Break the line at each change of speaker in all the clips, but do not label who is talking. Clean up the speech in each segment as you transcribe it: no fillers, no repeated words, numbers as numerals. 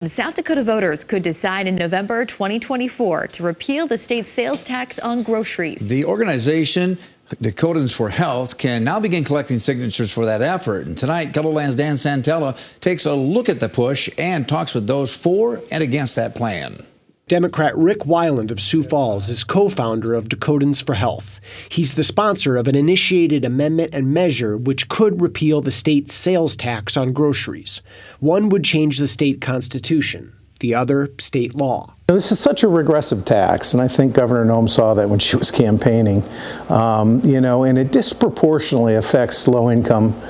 South Dakota voters could decide in November 2024 to repeal the state's sales tax on groceries.
The organization, Dakotans for Health, can now begin collecting signatures for that effort. And tonight, KELOLAND's Dan Santella takes a look at the push and talks with those for and against that plan.
Democrat Rick Weiland of Sioux Falls is co-founder of Dakotans for Health. He's the sponsor of an initiated amendment and measure which could repeal the state's sales tax on groceries. One would change the state constitution, the other state law.
This is such a regressive tax, and I think Governor Noem saw that when she was campaigning, and it disproportionately affects low-income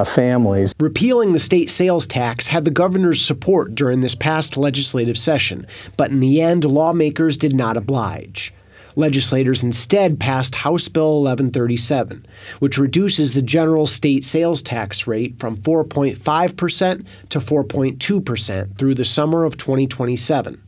families.
Repealing the state sales tax had the governor's support during this past legislative session, but in the end, lawmakers did not oblige. Legislators instead passed House Bill 1137, which reduces the general state sales tax rate from 4.5% to 4.2% through the summer of 2027.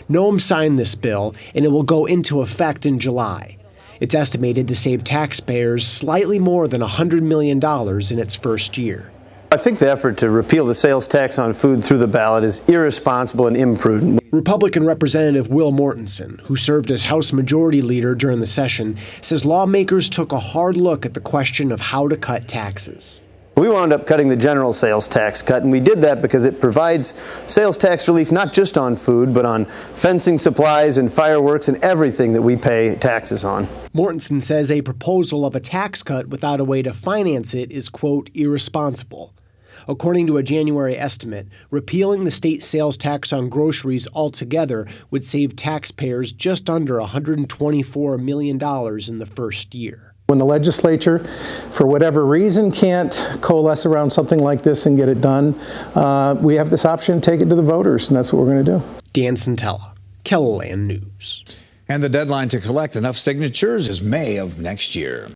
Noem signed this bill, and it will go into effect in July. It's estimated to save taxpayers slightly more than $100 million in its first year.
I think the effort to repeal the sales tax on food through the ballot is irresponsible and imprudent.
Republican Representative Will Mortensen, who served as House Majority Leader during the session, says lawmakers took a hard look at the question of how to cut taxes.
We wound up cutting the general sales tax cut, and we did that because it provides sales tax relief not just on food, but on fencing supplies and fireworks and everything that we pay taxes on.
Mortensen says a proposal of a tax cut without a way to finance it is, quote, irresponsible. According to a January estimate, repealing the state sales tax on groceries altogether would save taxpayers just under $124 million in the first year.
When the legislature, for whatever reason, can't coalesce around something like this and get it done, we have this option to take it to the voters, and that's what we're going to do.
Dan Santella, KELOLAND News.
And the deadline to collect enough signatures is May of next year.